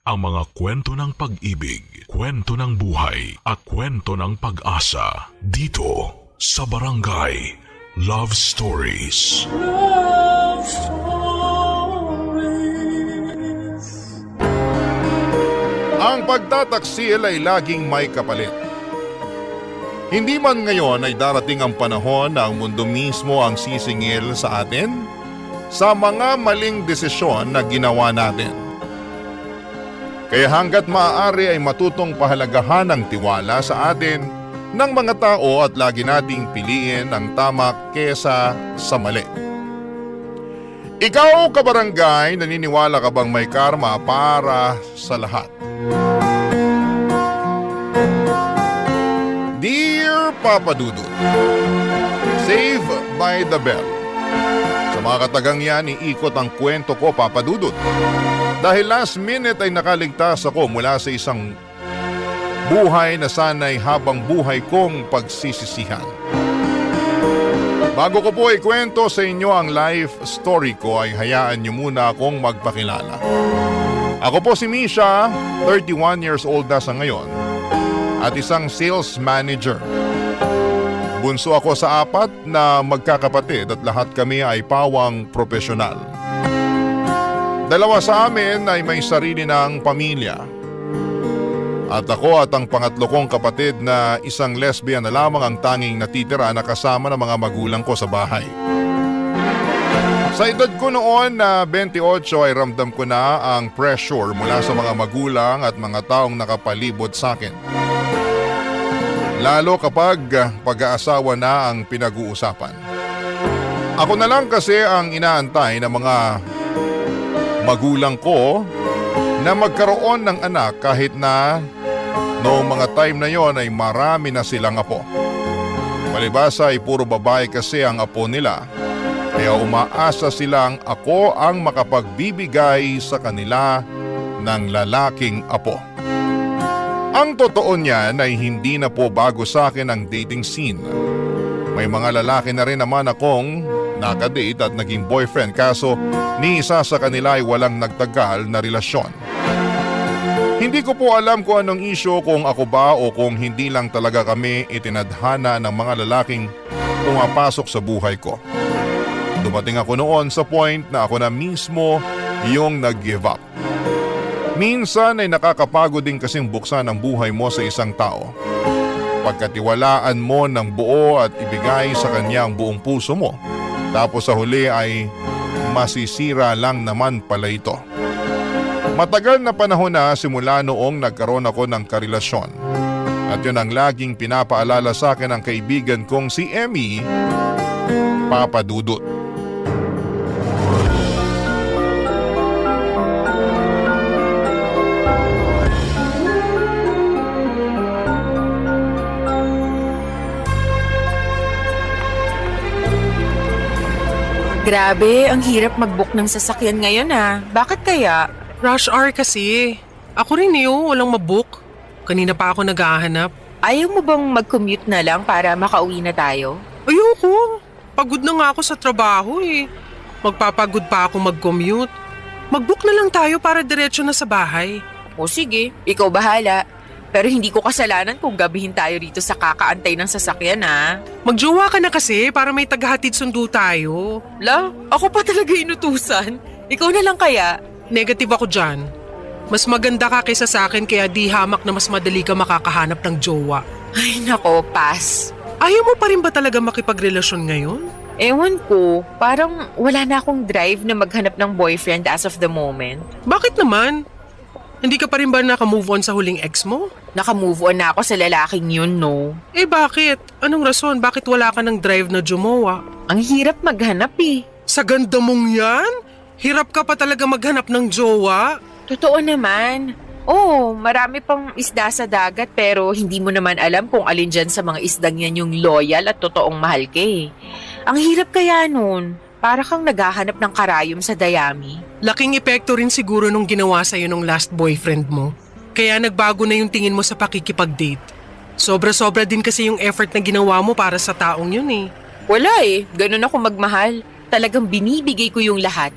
Ang mga kwento ng pag-ibig, kwento ng buhay, at kwento ng pag-asa dito sa Barangay Love Stories. Love Stories. Ang pagtataksil ay laging may kapalit. Hindi man ngayon ay darating ang panahon na ang mundo mismo ang sisingil sa atin sa mga maling desisyon na ginawa natin. Kaya hanggat maaari ay matutong pahalagahan ang tiwala sa atin ng mga tao at lagi nating piliin ang tama kesa sa mali. Ikaw, kabarangay, naniniwala ka bang may karma para sa lahat? Dear Papa Dudut, Save by the Bell. Sa mga katagang yan, iikot ang kwento ko, Papa Dudut. Dahil last minute ay nakaligtas ako mula sa isang buhay na sana'y habang buhay kong pagsisisihan. Bago ko po ikwento sa inyo ang life story ko ay hayaan niyo muna akong magpakilala. Ako po si Misha, 31 years old na sa ngayon at isang sales manager. Bunso ako sa 4 na magkakapatid at lahat kami ay pawang profesional. 2 sa amin ay may sarili ng pamilya. At ako at ang pangatlo kong kapatid na isang lesbian na lamang ang tanging natitira na kasama ng mga magulang ko sa bahay. Sa edad ko noon na 28 ay ramdam ko na ang pressure mula sa mga magulang at mga taong nakapalibot sa akin. Lalo kapag pag-aasawa na ang pinag-uusapan. Ako na lang kasi ang inaantay ng mga magulang ko na magkaroon ng anak kahit na noong mga time na yon ay marami na silang apo. Palibasa ay puro babae kasi ang apo nila, kaya umaasa silang ako ang makapagbibigay sa kanila ng lalaking apo. Ang totoo niyan ay hindi na po bago sa akin ang dating scene. May mga lalaki na rin naman akong nakadate at naging boyfriend kaso ni isa sa kanila ay walang nagtagal na relasyon. Hindi ko po alam kung anong isyo, kung ako ba o kung hindi lang talaga kami itinadhana ng mga lalaking pumapasok sa buhay ko. Dumating ako noon sa point na ako na mismo yung nag-give up. Minsan ay nakakapagod din kasing buksan ang buhay mo sa isang tao. Pagkatiwalaan mo ng buo at ibigay sa kanya ang buong puso mo. Tapos sa huli ay masisira lang naman pala ito. Matagal na panahon na simula noong nagkaroon ako ng karelasyon. At yun ang laging pinapaalala sa akin ng kaibigan kong si Emmy, Papa Dudut. Grabe, ang hirap mag-book ng sasakyan ngayon ah. Bakit kaya? Rush hour kasi. Ako rin walang mabook. Kanina pa ako naghahanap. Ayaw mo bang mag-commute na lang para makauwi na tayo? Ayoko. Pagod na nga ako sa trabaho eh. Magpapagod pa ako mag-commute. Mag-book na lang tayo para diretso na sa bahay. O sige, ikaw bahala. Pero hindi ko kasalanan kung gabihin tayo rito sa kakaantay ng sasakyan ah. Magjowa ka na kasi para may tagahatid sundo tayo. La, ako pa talaga inutusan. Ikaw na lang kaya? Negative ako dyan. Mas maganda ka kaysa sa akin kaya di hamak na mas madali ka makakahanap ng jowa. Ay nako, pass. Ayaw mo pa rin ba talaga makipagrelasyon ngayon? Ewan ko, parang wala na akong drive na maghanap ng boyfriend as of the moment. Bakit naman? Hindi ka pa rin ba naka-move on sa huling ex mo? Naka-move on na ako sa lalaking yun, no? Eh bakit? Anong rason? Bakit wala ka ng drive na jumowa? Ang hirap maghanap eh. Sa ganda mong yan? Hirap ka pa talaga maghanap ng jowa? Totoo naman. Oo, marami pang isda sa dagat pero hindi mo naman alam kung alin dyan sa mga isdang yan yung loyal at totoong mahal ka eh. Ang hirap kaya nun. Para kang naghahanap ng karayom sa dayami. Laking epekto rin siguro nung ginawa sa'yo nung last boyfriend mo. Kaya nagbago na yung tingin mo sa pakikipag-date. Sobra-sobra din kasi yung effort na ginawa mo para sa taong yun eh. Wala eh, ganun ako magmahal. Talagang binibigay ko yung lahat.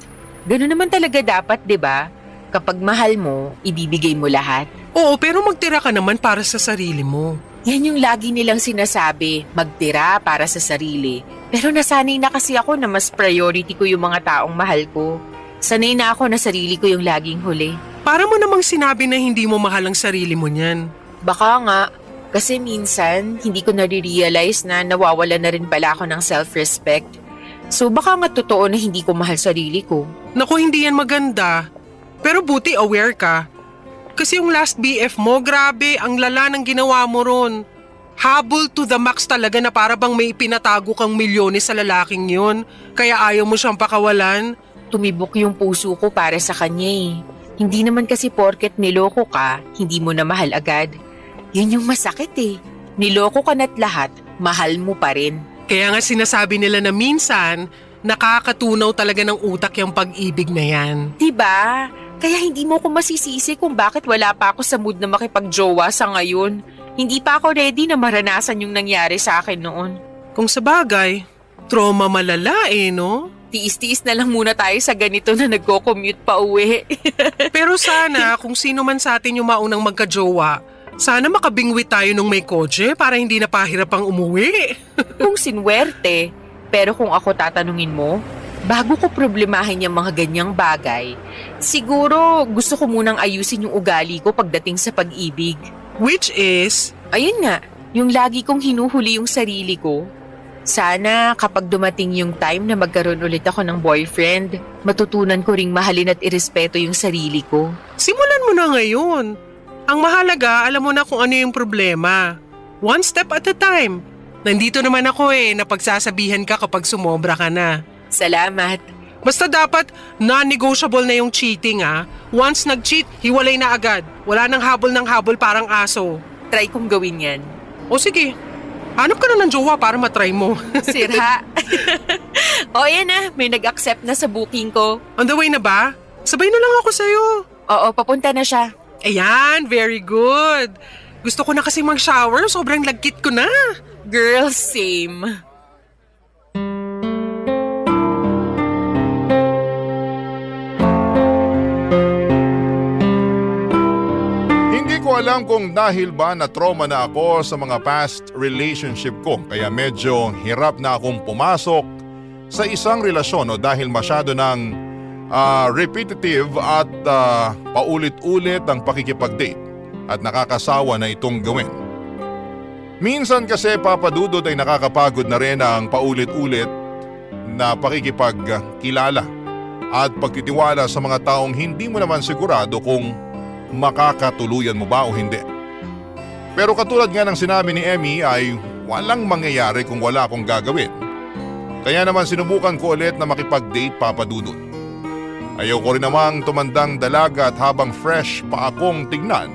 Ganun naman talaga dapat, 'di ba? Kapag mahal mo, ibibigay mo lahat. Oo, pero magtira ka naman para sa sarili mo. Yan yung lagi nilang sinasabi, magtira para sa sarili. Pero nasanay na kasi ako na mas priority ko yung mga taong mahal ko. Sanay na ako na sarili ko yung laging huli. Para mo namang sinabi na hindi mo mahal ang sarili mo niyan. Baka nga, kasi minsan hindi ko nare-realize na nawawala na rin pala ako ng self-respect. So baka nga totoo na hindi ko mahal sarili ko. Naku, hindi yan maganda. Pero buti aware ka. Kasi yung last BF mo, grabe, ang lala ng ginawa mo ron. Habol to the max talaga na para bang may pinatago kang milyones sa lalaking yun. Kaya ayaw mo siyang pakawalan. Tumibok yung puso ko para sa kanya eh. Hindi naman kasi porket niloko ka, hindi mo na mahal agad. Yun yung masakit eh. Niloko ka na't lahat, mahal mo pa rin. Kaya nga sinasabi nila na minsan, nakakatunaw talaga ng utak yung pag-ibig na yan. Diba? Kaya hindi mo ko masisisi kung bakit wala pa ako sa mood na makipagjowa sa ngayon. Hindi pa ako ready na maranasan yung nangyari sa akin noon. Kung sa bagay, trauma malala no? Tiis-tiis na lang muna tayo sa ganito na nagko-commute pa uwi. Pero sana kung sino man sa atin yung maunang magkajowa, sana makabingwi tayo nung may kotse para hindi na pahirap ang umuwi. Kung sinwerte. Pero kung ako tatanungin mo, bago ko problemahin yung mga ganyang bagay, siguro gusto ko munang ayusin yung ugali ko pagdating sa pag-ibig. Which is? Ayun nga, yung lagi kong hinuhuli yung sarili ko. Sana kapag dumating yung time na magkaroon ulit ako ng boyfriend, matutunan ko ring mahalin at irespeto yung sarili ko. Simulan mo na ngayon. Ang mahalaga, alam mo na kung ano yung problema. One step at a time. Nandito naman ako napagsasabihan ka kapag sumobra ka na. Salamat. Basta dapat non-negotiable na yung cheating Once nag-cheat, hiwalay na agad. Wala nang habol ng habol parang aso. Try kong gawin yan. O sige, hanap ka na ng jowa para matry mo. Sira. O yan na, may nag-accept na sa booking ko. On the way na ba? Sabay na lang ako sa'yo. Oo, papunta na siya. Ayan, very good. Gusto ko na kasi mag-shower, sobrang lagkit ko na. Girl, same. Hindi ko alam kung dahil ba na trauma na ako sa mga past relationship ko kaya medyo hirap na akong pumasok sa isang relasyon o dahil masyado ng repetitive at paulit-ulit ang pakikipag-date at nakakasawa na itong gawin. Minsan kasi papadudod ay nakakapagod na rin ang paulit-ulit na pakikipagkilala at pagtitiwala sa mga taong hindi mo naman sigurado kung makakatuluyan mo ba o hindi. Pero katulad nga ng sinabi ni Emmy ay walang mangyayari kung wala akong gagawin. Kaya naman sinubukan ko ulit na makipag-date papadudod. Ayaw ko rin namang tumandang dalaga at habang fresh pa akong tignan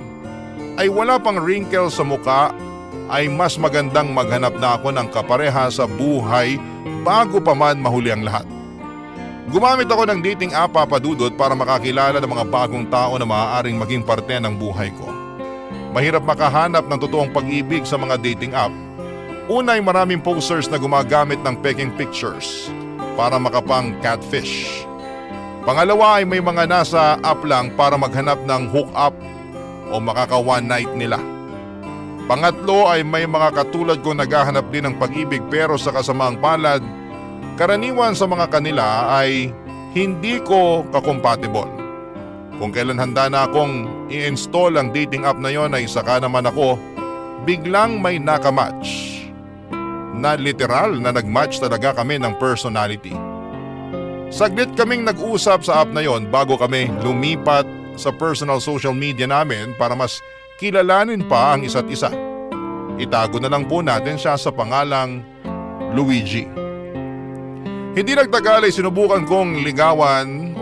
ay wala pang wrinkle sa muka ay mas magandang maghanap na ako ng kapareha sa buhay bago pa man mahuli ang lahat. Gumamit ako ng dating app papadudod para makakilala ng mga bagong tao na maaaring maging parte ng buhay ko. Mahirap makahanap ng totoong pag-ibig sa mga dating app. Una ay maraming posters na gumagamit ng peking pictures para makapang catfish. Pangalawa ay may mga nasa app lang para maghanap ng hook-up o makaka one night nila. Pangatlo ay may mga katulad ko naghahanap din ng pag-ibig pero sa kasamaang palad, karaniwan sa mga kanila ay hindi ko ka-compatible. Kung kailan handa na akong i-install ang dating app na yon ay saka naman ako biglang may nakamatch. Na literal na nagmatch talaga kami ng personality. Saglit kaming nag-usap sa app na yon bago kami lumipat sa personal social media namin para mas kilalanin pa ang isa't isa. Itago na lang po natin siya sa pangalang Luigi. Hindi nagtagal ay sinubukan akong ligawan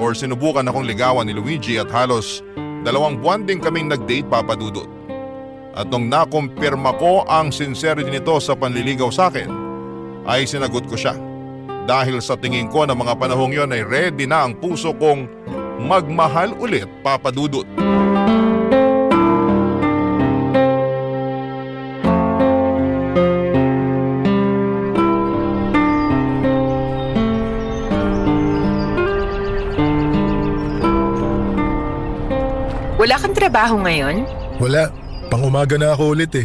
ni Luigi at halos 2 buwan din kaming nag-date papadudot. At nung nakumpirma ko ang sincerity nito sa panliligaw sa akin, ay sinagot ko siya. Dahil sa tingin ko na mga panahong yon ay ready na ang puso kong magmahal ulit papadudot. trabaho ngayon? Wala, pang-umaga na ako ulit eh.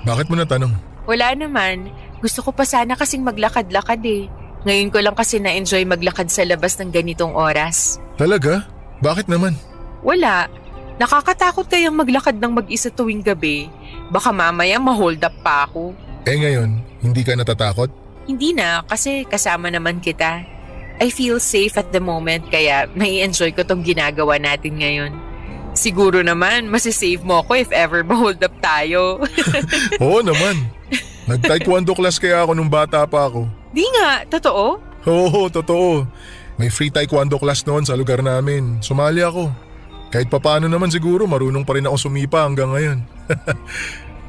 Bakit mo natanong? Wala naman. Gusto ko pa sana kasing maglakad-lakad eh. Ngayon ko lang kasi na-enjoy maglakad sa labas ng ganitong oras. Talaga? Bakit naman? Wala. Nakakatakot kayang maglakad ng mag-isa tuwing gabi. Baka mamaya ma-hold up pa ako. Eh ngayon, hindi ka natatakot? Hindi na, kasi kasama naman kita. I feel safe at the moment kaya nai-enjoy ko tong ginagawa natin ngayon. Siguro naman, masisave mo ako if ever ma-hold up tayo. Oo naman. Nag-taekwondo class kaya ako nung bata pa ako. Di nga, totoo? Oo, totoo. May free taekwondo class noon sa lugar namin. Sumali ako. Kahit papaano naman siguro marunong pa rin ako sumipa hanggang ngayon.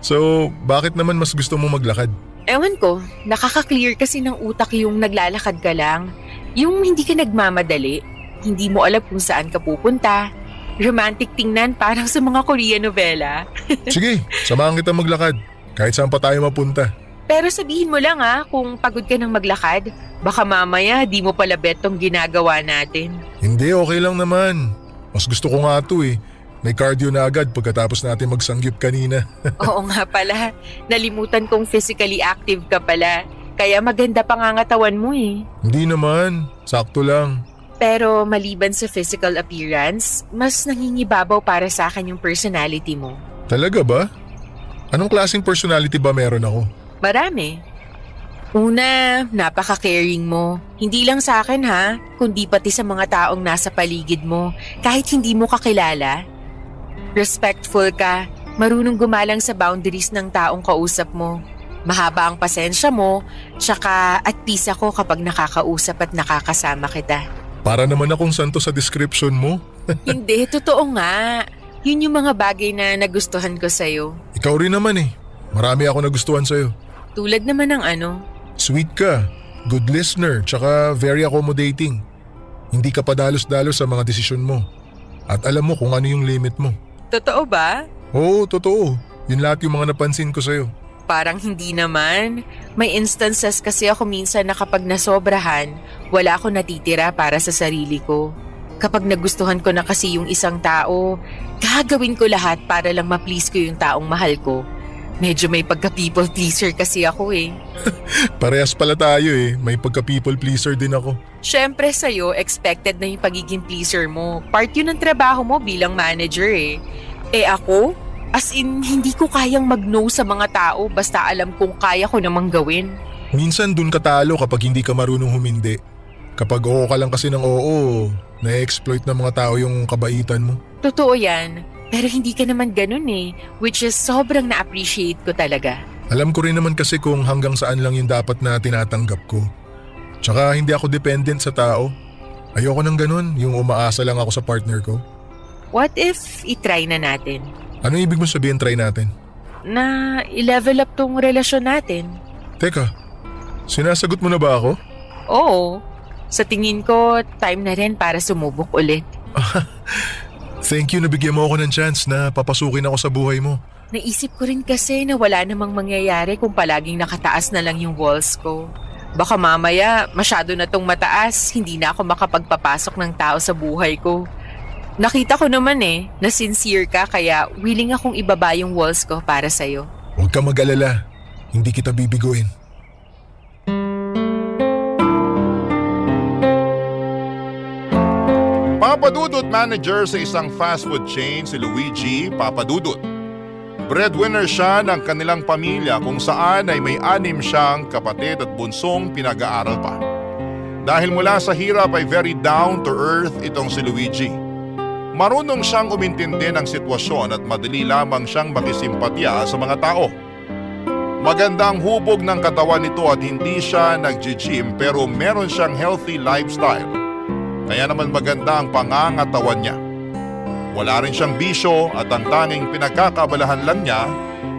So, bakit naman mas gusto mo maglakad? Ewan ko, nakaka-clear kasi ng utak yung naglalakad ka lang. Yung hindi ka nagmamadali, hindi mo alam kung saan ka pupunta. Romantic tingnan parang sa mga Korean novela. Sige, samahan kita maglakad. Kahit saan pa tayo mapunta. Pero sabihin mo lang kung pagod ka ng maglakad, baka mamaya di mo pala bet tong ginagawa natin. Hindi, okay lang naman. Mas gusto ko nga ito eh. May cardio na agad pagkatapos natin magsanggip kanina. Oo nga pala, nalimutan kong physically active ka pala. Kaya maganda pangangatawan mo eh. Hindi naman, sakto lang. Pero maliban sa physical appearance, mas nangingibabaw para sa akin yung personality mo. Talaga ba? Anong klaseng personality ba meron ako? Marami. Una, napaka-caring mo. Hindi lang sa akin kundi pati sa mga taong nasa paligid mo, kahit hindi mo kakilala. Respectful ka, marunong gumalang sa boundaries ng taong kausap mo. Mahaba ang pasensya mo, tsaka at peace ako kapag nakakausap at nakakasama kita. Para naman akong santo sa description mo. Hindi, totoo nga. Yun yung mga bagay na nagustuhan ko sa'yo. Ikaw rin naman eh. Marami ako nagustuhan sa'yo. Tulad naman ng ano? Sweet ka, good listener, tsaka very accommodating. Hindi ka padalos-dalos sa mga desisyon mo. At alam mo kung ano yung limit mo. Totoo ba? Oo, totoo. Yun lahat yung mga napansin ko sa'yo. Parang hindi naman. May instances kasi ako minsan na kapag nasobrahan, wala ako natitira para sa sarili ko. Kapag nagustuhan ko na kasi yung isang tao, gagawin ko lahat para lang ma-please ko yung taong mahal ko. Medyo may pagka-people pleaser kasi ako eh. Parehas pala tayo eh. May pagka-people pleaser din ako. Syempre sa'yo, expected na yung pagiging pleaser mo. Part yun ng trabaho mo bilang manager eh. Eh ako? As in, hindi ko kayang mag-no sa mga tao basta alam kong kaya ko namang gawin. Minsan dun ka talo kapag hindi ka marunong humindi. Kapag oo ka lang kasi ng oo, na-exploit ng mga tao yung kabaitan mo. Totoo yan. Pero hindi ka naman ganun eh, which is sobrang na-appreciate ko talaga. Alam ko rin naman kasi kung hanggang saan lang yung dapat na tinatanggap ko. Tsaka hindi ako dependent sa tao. Ayoko ng ganun, yung umaasa lang ako sa partner ko. What if itry na natin? Ano ibig mo sabihin try natin? Na i-level up tong relasyon natin. Teka, sinasagot mo na ba ako? Oo. Sa tingin ko, time na rin para sumubok ulit. Thank you na bigyan mo ako ng chance na papasukin ako sa buhay mo. Naisip ko rin kasi na wala namang mangyayari kung palaging nakataas na lang yung walls ko. Baka mamaya masyado na tong mataas, hindi na ako makapagpapasok ng tao sa buhay ko. Nakita ko naman na sincere ka kaya willing akong ibaba yung walls ko para sa'yo. Huwag ka mag-alala, hindi kita bibiguin. Papadudot manager sa isang fast food chain si Luigi Papadudot. Breadwinner siya ng kanilang pamilya kung saan ay may 6 siyang kapatid at bunsong pinag-aaral pa. Dahil mula sa hirap ay very down to earth itong si Luigi. Marunong siyang umintindi ng sitwasyon at madali lamang siyang makisimpatya sa mga tao. Magandang hubog ng katawan nito at hindi siya nag-gym pero meron siyang healthy lifestyle. Kaya naman maganda ang pangangatawan niya. Wala rin siyang bisyo at ang tanging pinagkakabalahan lang niya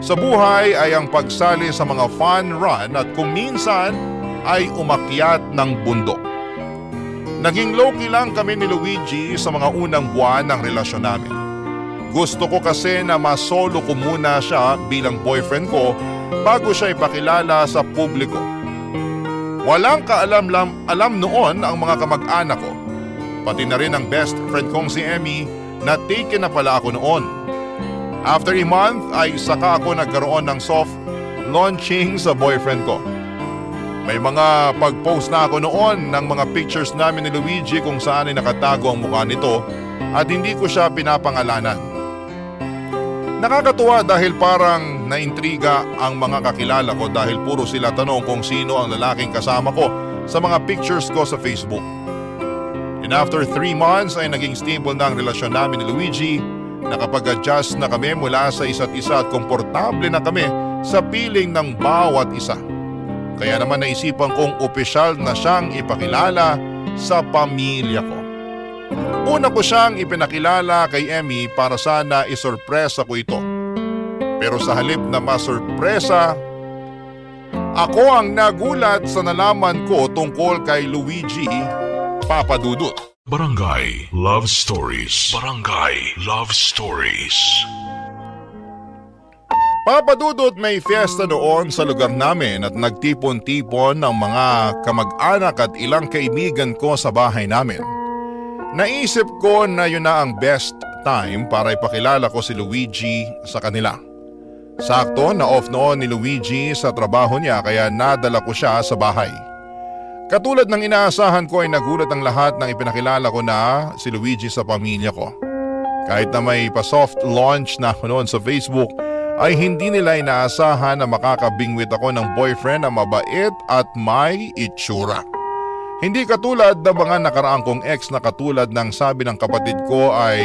sa buhay ay ang pagsali sa mga fun run at kung minsan ay umakyat ng bundok. Naging low-key lang kami ni Luigi sa mga unang buwan ng relasyon namin. Gusto ko kasi na masolo ko muna siya bilang boyfriend ko bago siya ipakilala sa publiko. Walang kaalam-alam noon ang mga kamag-anak ko. Pati na rin ang best friend kong si Emmy na taken na pala ako noon. After a month ay saka ako nagkaroon ng soft launching sa boyfriend ko. May mga pag-post na ako noon ng mga pictures namin ni Luigi kung saan ay nakatago ang mukha nito at hindi ko siya pinapangalanan. Nakakatuwa dahil parang naintriga ang mga kakilala ko dahil puro sila tanong kung sino ang lalaking kasama ko sa mga pictures ko sa Facebook. And after 3 months ay naging stable na ang relasyon namin ni Luigi. Nakapag-adjust na kami mula sa isa't isa at komportable na kami sa piling ng bawat isa. Kaya naman naisipan kong opisyal na siyang ipakilala sa pamilya ko. Una ko siyang ipinakilala kay Emmy para sana isurpresa ko ito. Pero sa halip na masurpresa, ako ang nagulat sa nalaman ko tungkol kay Luigi Papadudut. Barangay Love Stories. Barangay Love Stories. Papadudut, may fiesta doon sa lugar namin at nagtipon-tipon ng mga kamag-anak at ilang kaibigan ko sa bahay namin. Naisip ko na yun na ang best time para ipakilala ko si Luigi sa kanila. Sakto na off noon ni Luigi sa trabaho niya kaya nadala ko siya sa bahay. Katulad ng inaasahan ko ay nagulat ang lahat nang ipinakilala ko na si Luigi sa pamilya ko. Kahit na may pa-soft launch na ako noon sa Facebook, ay hindi nila inaasahan na makakabingwit ako ng boyfriend na mabait at may itsura. Hindi katulad ng mga nakaraang kong ex na katulad ng sabi ng kapatid ko ay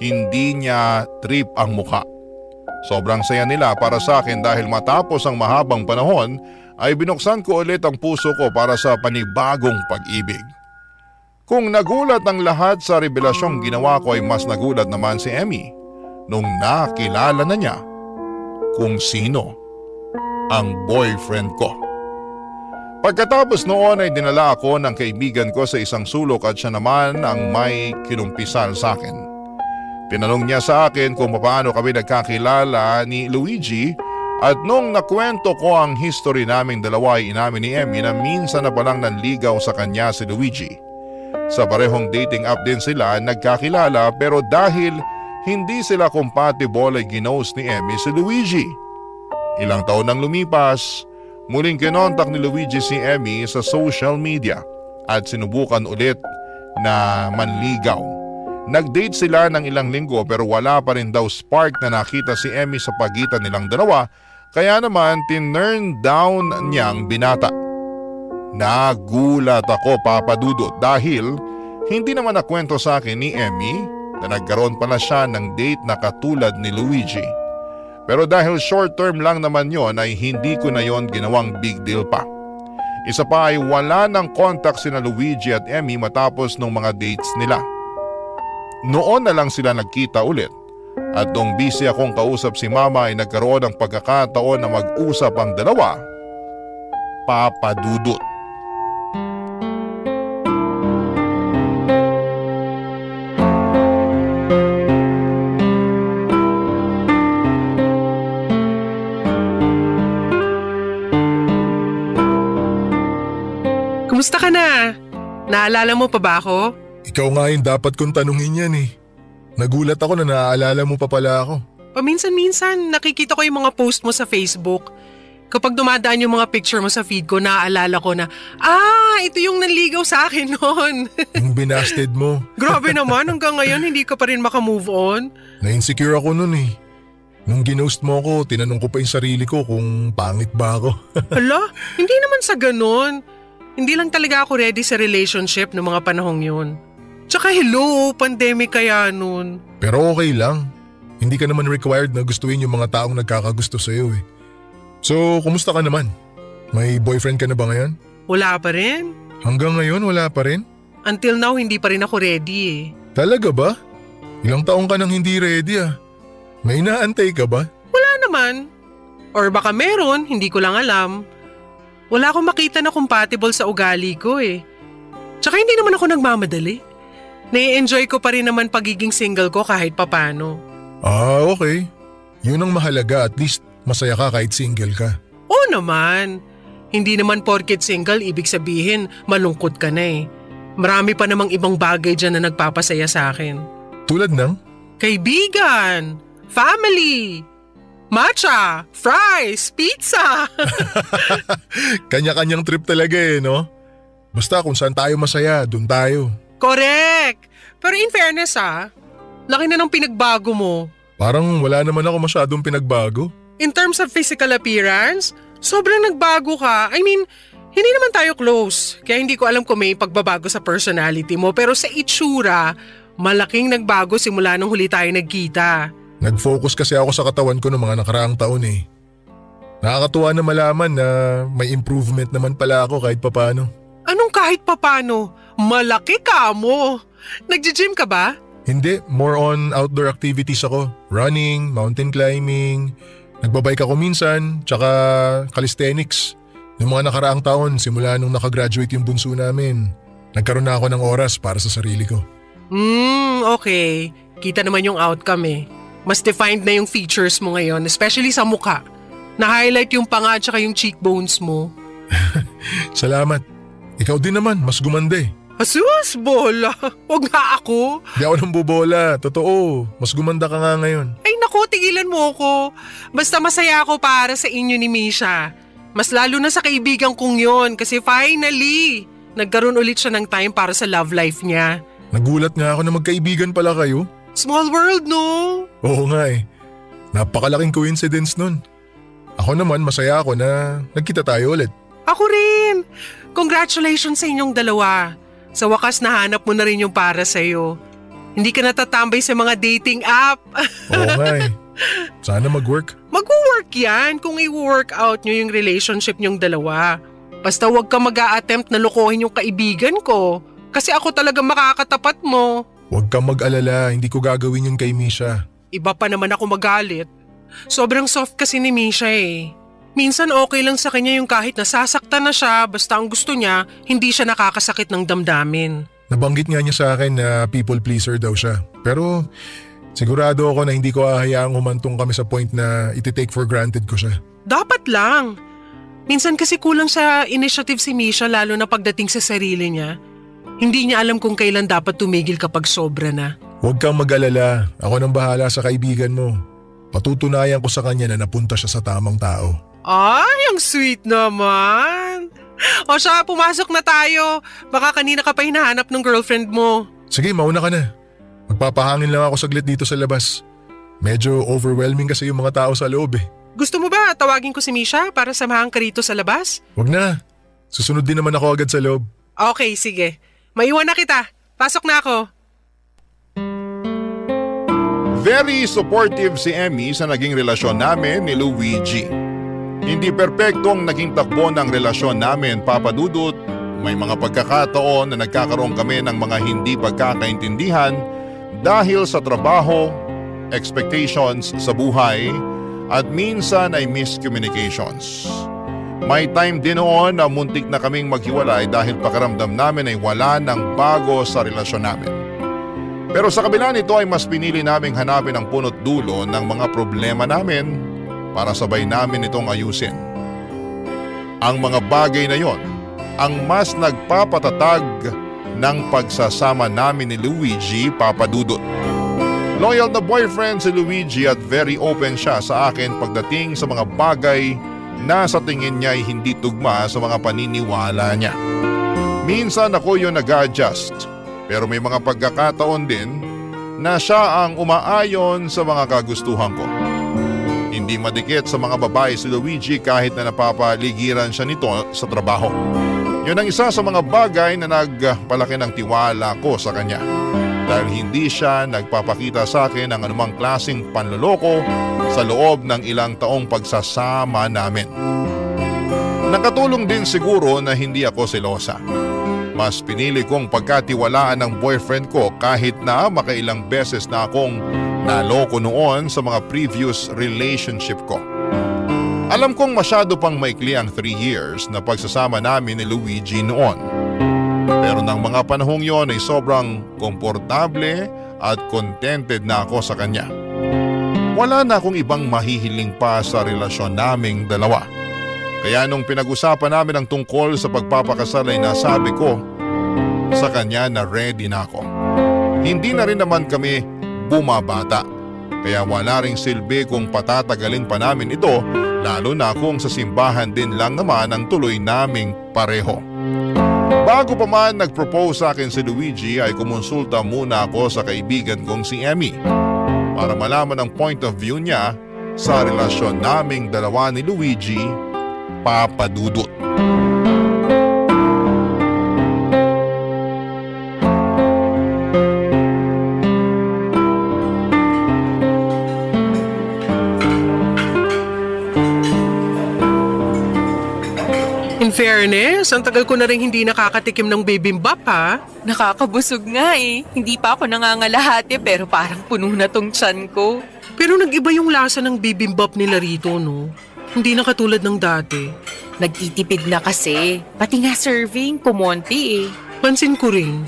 hindi niya trip ang mukha. Sobrang saya nila para sa akin dahil matapos ang mahabang panahon ay binuksan ko ulit ang puso ko para sa panibagong pag-ibig. Kung nagulat ang lahat sa revelasyong ginawa ko ay mas nagulat naman si Emmy nung nakilala na niya kung sino ang boyfriend ko. Pagkatapos noon ay dinala ako ng kaibigan ko sa isang sulok at siya naman ang may kinumpisal sa akin. Tinanong niya sa akin kung paano kami nagkakilala ni Luigi at nung nakwento ko ang history naming dalawa ay inamin ni Emmy na minsan na palang nanligaw sa kanya si Luigi. Sa parehong dating app din sila nagkakilala pero dahil hindi sila compatible ay ginost ni Emmy si Luigi. Ilang taon nang lumipas, muling kinontak ni Luigi si Emmy sa social media at sinubukan ulit na manligaw. Nag-date sila ng ilang linggo pero wala pa rin daw spark na nakita si Emmy sa pagitan nilang dalawa kaya naman tinurn down niyang binata. Nagulat ako, Papadudut, dahil hindi naman nakwento sa akin ni Emmy na nagkaroon pala siya ng date na katulad ni Luigi. Pero dahil short term lang naman yon ay hindi ko na yon ginawang big deal pa. Isa pa ay wala ng contact sina Luigi at Emmy matapos ng mga dates nila. Noon na lang sila nagkita ulit at nung busy akong kausap si Mama ay nagkaroon ng pagkakataon na mag-usap ang dalawa, Papadudut. Kumusta ka na? Naalala mo pa ba ako? Ikaw nga yung dapat kong tanungin yan eh. Nagulat ako na naaalala mo pa pala ako. Paminsan-minsan nakikita ko yung mga post mo sa Facebook. Kapag dumadaan yung mga picture mo sa feed ko, naaalala ko na, ito yung nanligaw sa akin noon. Yung binasted mo. Grabe naman, hanggang ngayon hindi ka pa rin makamove on. Na-insecure ako nun eh. Nung ginost mo ako, tinanong ko pa yung sarili ko kung pangit ba ako. Hala, hindi naman sa ganun. Hindi lang talaga ako ready sa relationship noong mga panahong yun. Tsaka hello, pandemic kaya nun. Pero okay lang. Hindi ka naman required na gustuin yung mga taong nagkakagusto sa'yo eh. So, kumusta ka naman? May boyfriend ka na ba ngayon? Wala pa rin. Hanggang ngayon wala pa rin? Until now, hindi pa rin ako ready eh. Talaga ba? Ilang taong ka nang hindi ready ah. May inaantay ka ba? Wala naman. Or baka meron, hindi ko lang alam. Wala akong makita na compatible sa ugali ko eh. Tsaka hindi naman ako nagmamadali. Nai-enjoy ko pa rin naman pagiging single ko kahit papano. Ah, okay. Yun ang mahalaga, at least masaya ka kahit single ka. Oo naman. Hindi naman porket single ibig sabihin malungkot ka na eh. Marami pa namang ibang bagay dyan na nagpapasaya sa akin. Tulad ng? Kaibigan, family, matcha, fries, pizza. Kanya-kanyang trip talaga no? Basta kung saan tayo masaya, dun tayo. Correct. Pero in fairness laki na ng pinagbago mo. Parang wala naman ako masyadong pinagbago. In terms of physical appearance, sobrang nagbago ka. I mean, hindi naman tayo close. Kaya hindi ko alam kung may pagbabago sa personality mo. Pero sa itsura, malaking nagbago simula nung huli tayo nagkita. Nag-focus kasi ako sa katawan ko noong mga nakaraang taon Nakakatuwa na malaman na may improvement naman pala ako kahit papano. Anong kahit papano? Malaki ka mo. Nagji-gym ka ba? Hindi, more on outdoor activities ako. Running, mountain climbing, nagbabike ako minsan, tsaka calisthenics. Noong mga nakaraang taon, simula nung nakagraduate yung bunso namin, nagkaroon na ako ng oras para sa sarili ko. Okay. Kita naman yung outcome Mas defined na yung features mo ngayon, especially sa mukha. Na-highlight yung panga at saka yung cheekbones mo. Salamat. Ikaw din naman, mas gumanda Asus, bola. Huwag nga ako. Di ako nang bubola. Totoo, mas gumanda ka nga ngayon. Ay naku, tigilan mo ako. Basta masaya ako para sa inyo ni Misha. Mas lalo na sa kaibigan kong yon kasi finally, nagkaroon ulit siya ng time para sa love life niya. Nagulat nga ako na magkaibigan pala kayo. Small world, no? Oo nga Napakalaking coincidence nun. Ako naman masaya ako na nagkita tayo ulit. Ako rin. Congratulations sa inyong dalawa. Sa wakas nahanap mo na rin yung para sa'yo. Hindi ka natatambay sa mga dating app. Oo nga Sana mag-work. Mag-work yan kung i-work out nyo yung relationship nyong dalawa. Basta huwag ka mag-a-attempt na lokohin yung kaibigan ko. Kasi ako talaga makakatapat mo. Huwag kang mag-alala, hindi ko gagawin yun kay Misha. Iba pa naman ako magalit. Sobrang soft kasi ni Misha Minsan okay lang sa kanya yung kahit nasasaktan na siya basta ang gusto niya, hindi siya nakakasakit ng damdamin. Nabanggit nga niya sa akin na people pleaser daw siya. Pero sigurado ako na hindi ko hahayaang humantong kami sa point na iti-take for granted ko siya. Dapat lang. Minsan kasi kulang sa initiative si Misha lalo na pagdating sa sarili niya. Hindi niya alam kung kailan dapat tumigil kapag sobra na. Huwag kang mag-alala. Ako nang bahala sa kaibigan mo. Patutunayan ko sa kanya na napunta siya sa tamang tao. Ay, ang sweet naman. O siya, pumasok na tayo. Baka kanina ka pa hinahanap ng girlfriend mo. Sige, mauna ka na. Magpapahangin lang ako saglit dito sa labas. Medyo overwhelming kasi yung mga tao sa loob Gusto mo ba tawagin ko si Misha para samahan ka rito sa labas? Wag na. Susunod din naman ako agad sa loob. Okay, sige. Maiwan na kita. Pasok na ako. Very supportive si Emmy sa naging relasyon namin ni Luigi. Hindi perpekto ang naging takbo ng relasyon namin, Papa Dudut. May mga pagkakataon na nagkakaroon kami ng mga hindi pagkakaintindihan dahil sa trabaho, expectations sa buhay, at minsan ay miscommunications. May time din noon na muntik na kaming maghiwalay dahil pakiramdam namin ay wala ng bago sa relasyon namin. Pero sa kabila nito ay mas pinili naming hanapin ang punot dulo ng mga problema namin para sabay namin itong ayusin. Ang mga bagay na yon ang mas nagpapatatag ng pagsasama namin ni Luigi, Papa Dudut. Loyal na boyfriend si Luigi at very open siya sa akin pagdating sa mga bagay na sa tingin niya ay hindi tugma sa mga paniniwala niya. Minsan ako yung nag-adjust, pero may mga pagkakataon din na siya ang umaayon sa mga kagustuhan ko. Hindi madikit sa mga babae si Luigi kahit na napapaligiran siya nito sa trabaho. Yun ang isa sa mga bagay na nagpalaki ng tiwala ko sa kanya. Dahil hindi siya nagpapakita sa akin ng anumang klaseng panloloko sa loob ng ilang taong pagsasama namin. Nakatulong din siguro na hindi ako selosa. Mas pinili kong pagkatiwalaan ng boyfriend ko kahit na makailang beses na akong naloko noon sa mga previous relationship ko. Alam kong masyado pang maikli ang 3 years na pagsasama namin ni Luigi noon. Pero ng mga panahong yon ay sobrang komportable at contented na ako sa kanya. Wala na akong ibang mahihiling pa sa relasyon naming dalawa. Kaya nung pinag-usapan namin ang tungkol sa pagpapakasal ay nasabi ko sa kanya na ready na ako. Hindi na rin naman kami bumabata. Kaya wala ring silbi kung patatagalin pa namin ito, lalo na kung sa simbahan din lang naman ang tuloy naming pareho. Bago pa man nag-propose sa akin si Luigi ay kumonsulta muna ako sa kaibigan kong si Emmy para malaman ang point of view niya sa relasyon naming dalawa ni Luigi, Papa Dudut. In fairness, ang tagal ko na rin hindi nakakatikim ng bibimbap ha. Nakakabusog nga eh. Hindi pa ako nangangalahati pero parang puno na tong tiyan ko. Pero nag-iba yung lasa ng bibimbap nila rito, no? Hindi na katulad ng dati. Nagtitipid na kasi. Pati nga serving, kumonti eh. Pansin ko rin.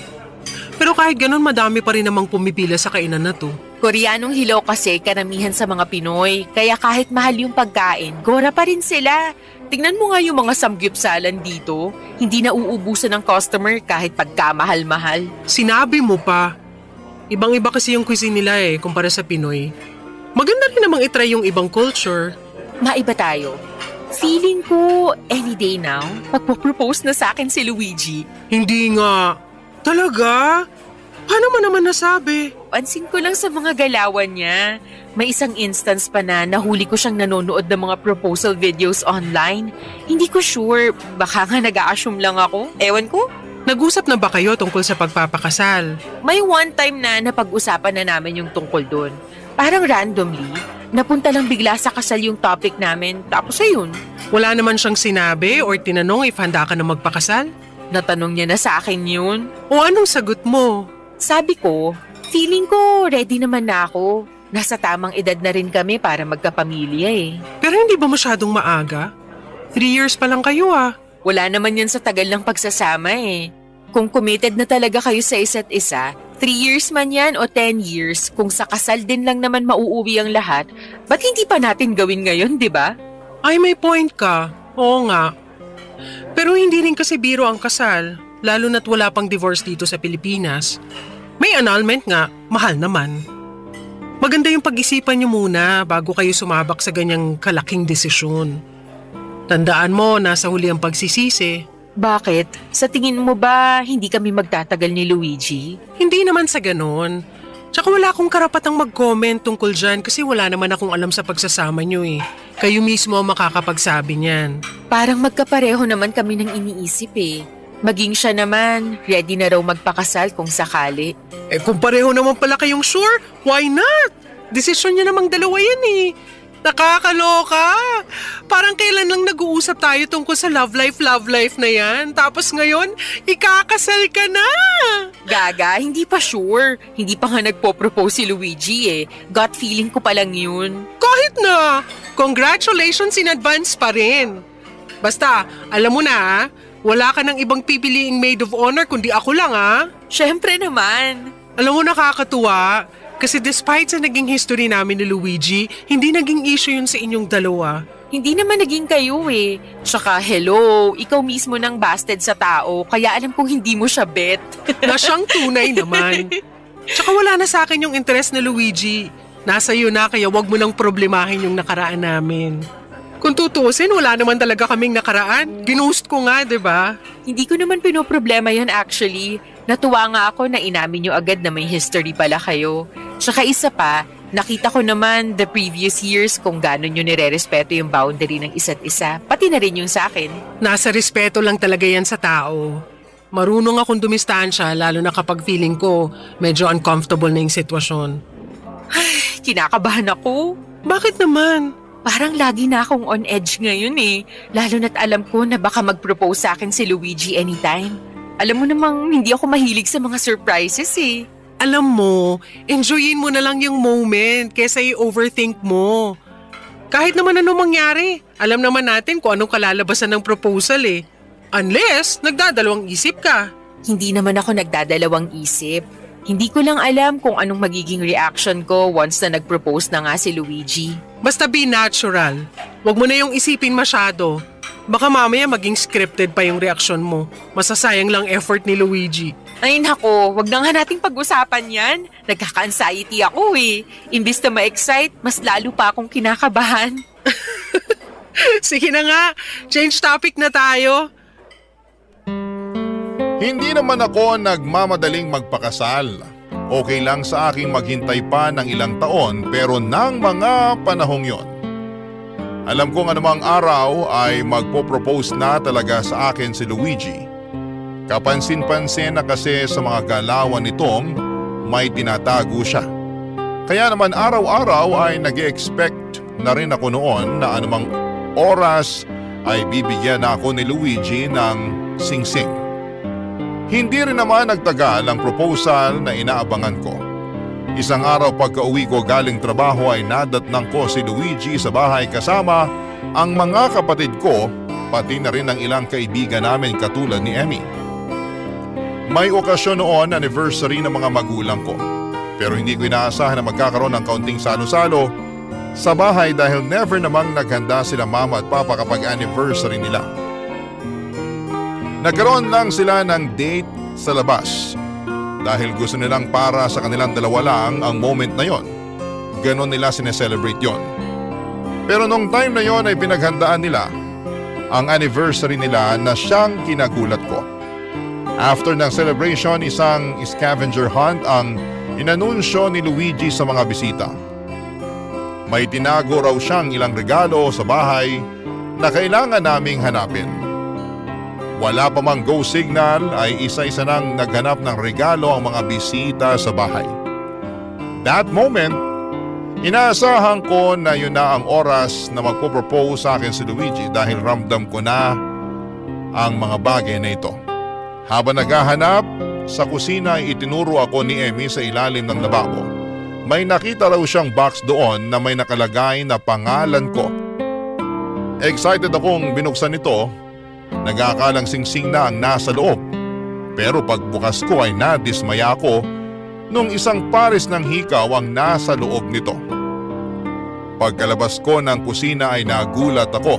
Pero kahit ganun, madami pa rin namang pumipila sa kainan na to. Koreanong hilaw kasi karamihan sa mga Pinoy. Kaya kahit mahal yung pagkain, gora pa rin sila. Tingnan mo nga yung mga samgyupsalan dito. Hindi na uubusan ng customer kahit pagkamahal-mahal. Sinabi mo pa. Ibang-iba kasi yung cuisine nila eh, kumpara sa Pinoy. Maganda rin namang itry yung ibang culture. Maiba tayo. Feeling ko, any day now, magpo-propose na sa akin si Luigi. Hindi nga. Talaga? Paano mo naman nasabi? Pansin ko lang sa mga galawan niya. May isang instance pa na nahuli ko siyang nanonood ng mga proposal videos online. Hindi ko sure, baka nga nag-a-assume lang ako. Ewan ko. Nag-usap na ba kayo tungkol sa pagpapakasal? May one time na napag-usapan na namin yung tungkol doon. Parang randomly, napunta lang bigla sa kasal yung topic namin, tapos ayun. Wala naman siyang sinabi or tinanong if handa ka na magpakasal? Natanong niya na sa akin yun. O anong sagot mo? Sabi ko, feeling ko ready naman na ako. Nasa tamang edad na rin kami para magkapamilya eh. Pero hindi ba masyadong maaga? 3 years pa lang kayo ah. Wala naman yan sa tagal ng pagsasama eh. Kung committed na talaga kayo sa isa't isa, 3 years man yan o 10 years, kung sa kasal din lang naman mauuwi ang lahat, ba't hindi pa natin gawin ngayon, di ba? Ay, may point ka. Oo nga. Pero hindi rin kasi biro ang kasal, lalo na't wala pang divorce dito sa Pilipinas. May annulment nga, mahal naman. Maganda yung pag-isipan nyo muna bago kayo sumabak sa ganyang kalaking desisyon. Tandaan mo, nasa huli ang pagsisisi. Bakit? Sa tingin mo ba hindi kami magtatagal ni Luigi? Hindi naman sa ganon. Tsaka wala akong karapatang mag-comment tungkol dyan kasi wala naman akong alam sa pagsasama nyo eh. Kayo mismo ang makakapagsabi niyan. Parang magkapareho naman kami ng iniisip eh. Maging siya naman, ready na raw magpakasal kung sakali. Eh kung pareho naman pala kayong sure, why not? Desisyon niya namang dalawa yan eh. Nakakaloka. Parang kailan lang nag-uusap tayo tungkol sa love life na yan. Tapos ngayon, ikakasal ka na. Gaga, hindi pa sure. Hindi pa nga nagpo-propose si Luigi eh. Gut feeling ko pa lang yun. Kahit na. Congratulations in advance pa rin. Basta, alam mo na wala ka ng ibang pipiliing maid of honor kundi ako lang Syempre naman. Alam mo nakakatuwa. Kasi despite sa naging history namin ni Luigi, hindi naging issue yun sa inyong dalawa. Hindi naman naging kayo eh. Tsaka hello, ikaw mismo nang busted sa tao, kaya alam kong hindi mo siya bet. Na siyang tunay naman. Tsaka wala na sa akin yung interest na Luigi. Nasa iyo na kaya wag mo nang problemahin yung nakaraan namin. Kung tutuusin, wala naman talaga kaming nakaraan. Ginost ko nga, diba? Hindi ko naman pinoproblema yan actually. Natuwa nga ako na inamin nyo agad na may history pala kayo. Tsaka isa pa, nakita ko naman the previous years kung gano'n nyo nire-respeto yung boundary ng isa't isa. Pati na rin yung sa akin. Nasa respeto lang talaga yan sa tao. Marunong akong dumistansya lalo na kapag feeling ko medyo uncomfortable na yung sitwasyon. Ay, kinakabahan ako. Bakit naman? Parang lagi na akong on edge ngayon eh. Lalo na't alam ko na baka mag-propose sa akin si Luigi anytime. Alam mo namang hindi ako mahilig sa mga surprises eh. Alam mo, enjoyin mo na lang yung moment kesa i-overthink mo. Kahit naman anong mangyari, alam naman natin kung anong kalalabasan ng proposal eh. Unless, nagdadalawang isip ka. Hindi naman ako nagdadalawang isip. Hindi ko lang alam kung anong magiging reaction ko once na nag-propose na nga si Luigi. Basta be natural. Huwag mo na yung isipin masyado. Baka mamaya maging scripted pa yung reaksyon mo. Masasayang lang effort ni Luigi. Ay nako, wag na nga nating pag-usapan yan. Nagkaka-anxiety ako eh. Imbis na ma-excite, mas lalo pa akong kinakabahan. Sige na nga, change topic na tayo. Hindi naman ako nagmamadaling magpakasal. Okay lang sa aking maghintay pa ng ilang taon pero ng mga panahong yon. Alam kong anumang araw ay magpo-propose na talaga sa akin si Luigi. Kapansin-pansin na kasi sa mga galawan nitong may tinatago siya. Kaya naman araw-araw ay nag-expect na rin ako noon na anumang oras ay bibigyan na ako ni Luigi ng singsing. Hindi rin naman nagtagal ang proposal na inaabangan ko. Isang araw pagka-uwi ko galing trabaho ay nadatnang ko si Luigi sa bahay kasama ang mga kapatid ko pati na rin ang ilang kaibigan namin katulad ni Emmy. May okasyon noon anniversary ng mga magulang ko. Pero hindi ko inaasahan na magkakaroon ng kaunting salo-salo sa bahay dahil never namang naghanda sila mama at papa kapag anniversary nila. Nagkaroon lang sila ng date sa labas dahil gusto nilang para sa kanilang dalawa lang ang moment na yon. Ganon nila sineselebrate yon. Pero nung time na yon ay pinaghandaan nila ang anniversary nila na siyang kinagulat ko. After ng celebration, isang scavenger hunt ang inanunsyo ni Luigi sa mga bisita. May tinago raw siyang ilang regalo sa bahay na kailangan naming hanapin. Wala pa mang go signal ay isa-isa nang naghanap ng regalo ang mga bisita sa bahay. That moment, inaasahan ko na yun na ang oras na magpo-propose sa akin si Luigi dahil ramdam ko na ang mga bagay na ito. Habang naghahanap, sa kusina ay itinuro ako ni Emmy sa ilalim ng lababo. May nakita raw siyang box doon na may nakalagay na pangalan ko. Excited akong binuksan ito, nag-aakalang singsing na ang nasa loob. Pero pagbukas ko ay nadismaya ako nung isang pares ng hikaw ang nasa loob nito. Pagkalabas ko ng kusina ay nagulat ako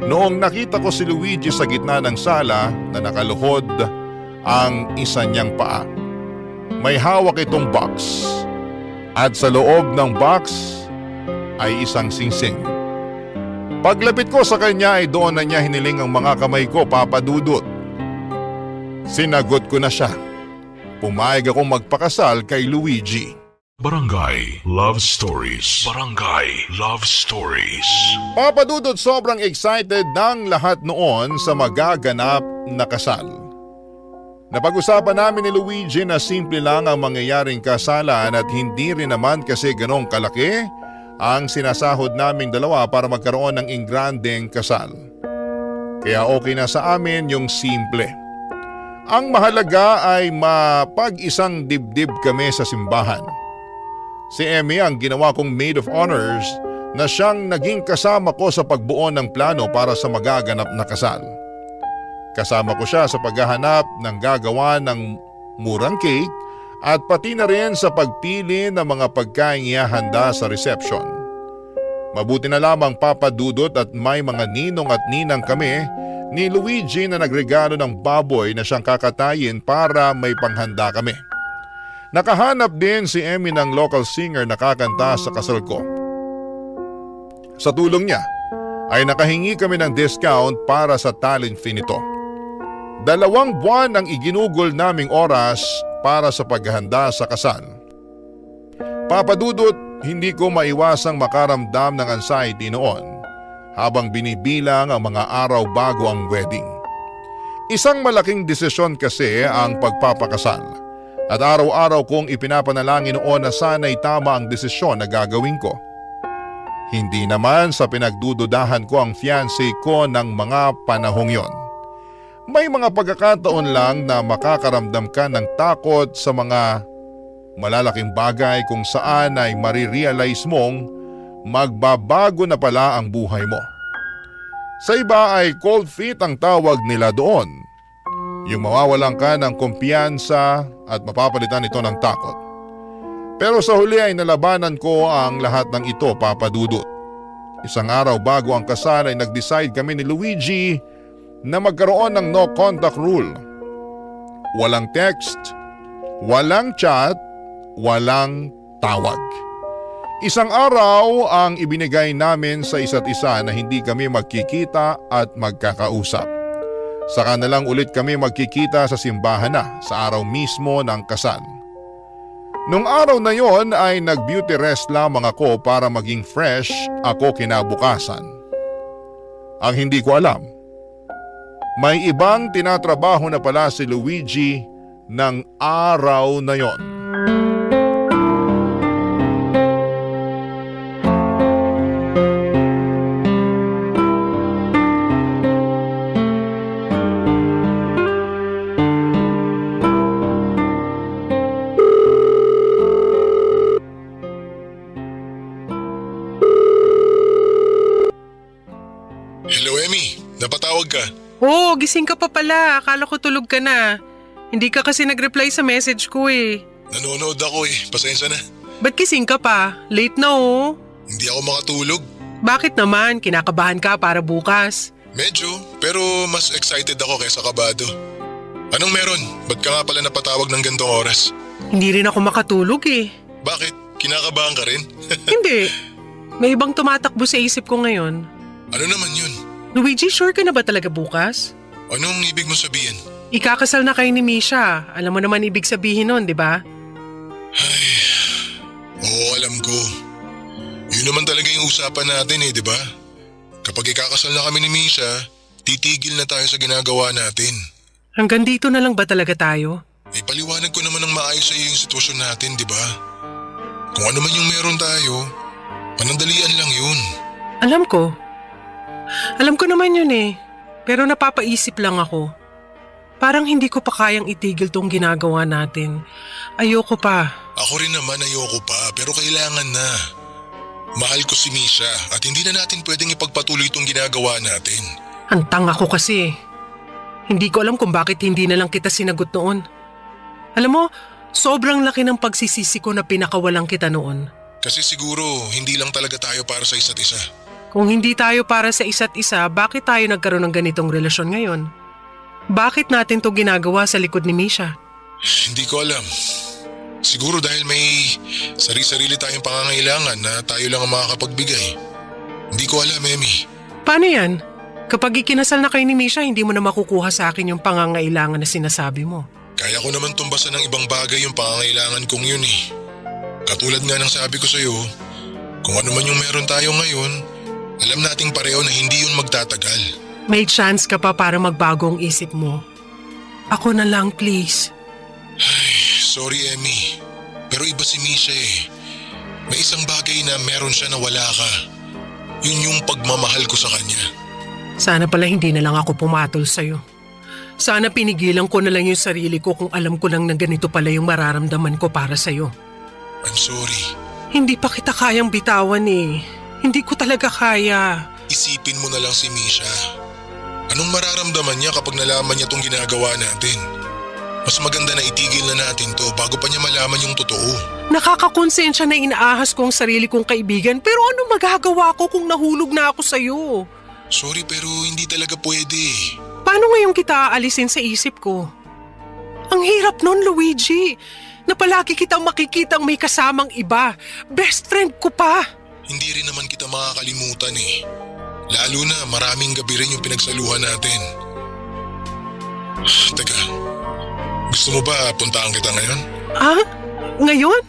noong nakita ko si Luigi sa gitna ng sala na nakaluhod ang isa niyang paa. May hawak itong box at sa loob ng box ay isang singsing. Paglapit ko sa kanya ay doon na niya hiniling ang mga kamay ko, Papa Dudut. Sinagot ko na siya. Pumayag akong magpakasal kay Luigi. Barangay Love Stories. Barangay Love Stories. Papa Dudut, sobrang excited ng lahat noon sa magaganap na kasal. Napag-usapan namin ni Luigi na simple lang ang mangyayaring kasalan at hindi rin naman kasi ganong kalaki ang sinasahod naming dalawa para magkaroon ng ingrandeng kasal. Kaya okay na sa amin yung simple. Ang mahalaga ay mapag-isang dibdib kami sa simbahan. Si Emmy ang ginawa kong maid of honors na siyang naging kasama ko sa pagbuo ng plano para sa magaganap na kasal. Kasama ko siya sa paghahanap ng gagawa ng murang cake at pati na rin sa pagpili ng mga pagkain ihahanda sa reception. Mabuti na lamang, Papa Dudut, at may mga ninong at ninang kami ni Luigi na nagregalo ng baboy na siyang kakatayin para may panghanda kami. Nakahanap din si Emmy ng local singer na kakanta sa kasal ko. Sa tulong niya ay nakahingi kami ng discount para sa talent fee nito. 2 buwan ang iginugol naming oras para sa paghahanda sa kasal. Papa Dudut, hindi ko maiwasang makaramdam ng anxiety noon habang binibilang ang mga araw bago ang wedding. Isang malaking desisyon kasi ang pagpapakasal at araw-araw kong ipinapanalangin noon na sana'y tama ang desisyon na gagawin ko. Hindi naman sa pinagdududahan ko ang fiancé ko ng mga panahong yon. May mga pagkakataon lang na makakaramdam ka ng takot sa mga malalaking bagay kung saan ay marirealize mong magbabago na pala ang buhay mo. Sa iba ay cold feet ang tawag nila doon. Yung mawawalan ka ng kumpiyansa at mapapalitan ito ng takot. Pero sa huli ay nalabanan ko ang lahat ng ito, Papa Dudut. Isang araw bago ang kasal ay nag-decide kami ni Luigi na magkaroon ng no contact rule. Walang text, Walang chat, walang tawag. Isang araw ang ibinigay namin sa isa't isa na hindi kami magkikita at magkakausap. Saka na lang ulit kami magkikita sa simbahan na sa araw mismo ng kasal. Nung araw na yon ay nag-beauty rest lamang ako para maging fresh ako kinabukasan. Ang hindi ko alam, may ibang tinatrabaho na pala si Luigi ng araw na yon. Oh, gising ka pa pala. Akala ko tulog ka na. Hindi ka kasi nag-reply sa message ko eh. Nanonood ako eh. Pasensya na. Ba't gising ka pa? Late na oh. Hindi ako makatulog. Bakit naman? Kinakabahan ka para bukas. Medyo, pero mas excited ako kaysa kabado. Anong meron? Ba't ka nga pala napatawag ng gantong oras? Hindi rin ako makatulog eh. Bakit? Kinakabahan ka rin? Hindi. May ibang tumatakbo sa isip ko ngayon. Ano naman yun? Luigi, sure ka na ba talaga bukas? Anong ibig mo sabihin? Ikakasal na kayo ni Misha. Alam mo naman ibig sabihin nun, di ba? Ay, oo alam ko. Yun naman talaga yung usapan natin eh, di ba? Kapag ikakasal na kami ni Misha, titigil na tayo sa ginagawa natin. Hanggang dito na lang ba talaga tayo? Eh paliwanag ko naman ng maayos sa iyo yung sitwasyon natin, di ba? Kung ano man yung meron tayo, panandalian lang yun. Alam ko. Alam ko naman yun eh. Pero napapaisip lang ako. Parang hindi ko pa kayang itigil tong ginagawa natin. Ayoko pa. Ako rin naman ayoko pa, pero kailangan na. Mahal ko si Misha at hindi na natin pwedeng ipagpatuloy itong ginagawa natin. Hantang ako kasi. Hindi ko alam kung bakit hindi na lang kita sinagot noon. Alam mo, sobrang laki ng pagsisisi ko na pinakawalang kita noon. Kasi siguro hindi lang talaga tayo para sa isa't isa. Kung hindi tayo para sa isa't isa, bakit tayo nagkaroon ng ganitong relasyon ngayon? Bakit natin to ginagawa sa likod ni Misha? Hindi ko alam. Siguro dahil may sarili-sarili tayong pangangailangan na tayo lang ang makakapagbigay. Hindi ko alam, Emmy. Paano yan? Kapag ikinasal na kayo ni Misha, hindi mo na makukuha sa akin yung pangangailangan na sinasabi mo. Kaya ko naman tumbasan ng ibang bagay yung pangangailangan kong yun eh. Katulad nga ng sabi ko sa'yo, kung ano man yung meron tayo ngayon, alam nating pareho na hindi yun magtatagal. May chance ka pa para magbago ang isip mo. Ako na lang, please. Ay, sorry Emmy. Pero iba si Misha eh. May isang bagay na meron siya na wala ka. Yun yung pagmamahal ko sa kanya. Sana pala hindi na lang ako pumatol sa'yo. Sana pinigilan ko na lang yung sarili ko kung alam ko lang na ganito pala yung mararamdaman ko para sa'yo. I'm sorry. Hindi pa kita kayang bitawan eh. Hindi ko talaga kaya. Isipin mo na lang si Misha. Anong mararamdaman niya kapag nalaman niya itong ginagawa natin? Mas maganda na itigil na natin to bago pa niya malaman yung totoo. Nakakakonsensya na inaahas ko ang sarili kong kaibigan, pero ano magagawa ko kung nahulog na ako sa'yo? Sorry pero hindi talaga pwede. Paano ngayon kita aalisin sa isip ko? Ang hirap nun, Luigi. Na palagi kitang makikitang may kasamang iba. Best friend ko pa. Hindi rin naman kita makakalimutan eh. Lalo na maraming gabi rin yung pinagsaluhan natin. Teka, gusto mo ba puntaan kita ngayon? Ah? Ngayon?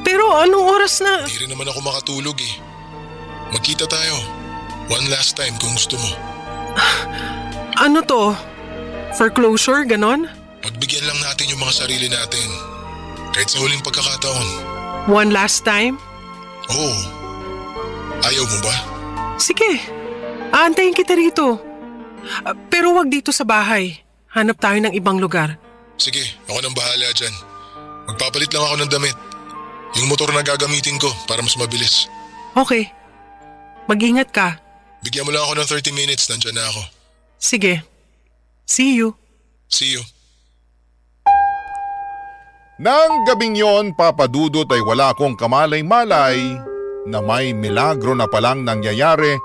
Pero anong oras na? Hindi rin naman ako makatulog eh. Magkita tayo. One last time kung gusto mo. Ano to? For closure, ganon? Pagbigyan lang natin yung mga sarili natin. Kahit sa huling pagkakataon. One last time? Oo. Ayaw mo ba? Sige. Aantayin kita rito. Pero wag dito sa bahay. Hanap tayo ng ibang lugar. Sige, ako nang bahala dyan. Magpapalit lang ako ng damit. Yung motor na gagamitin ko para mas mabilis. Okay. Mag-ingat ka. Bigyan mo lang ako ng 30 minutes, nandyan na ako. Sige. See you. See you. Nang gabing yon, Papa Dudut, ay wala akong kamalay-malay na may milagro na palang nangyayari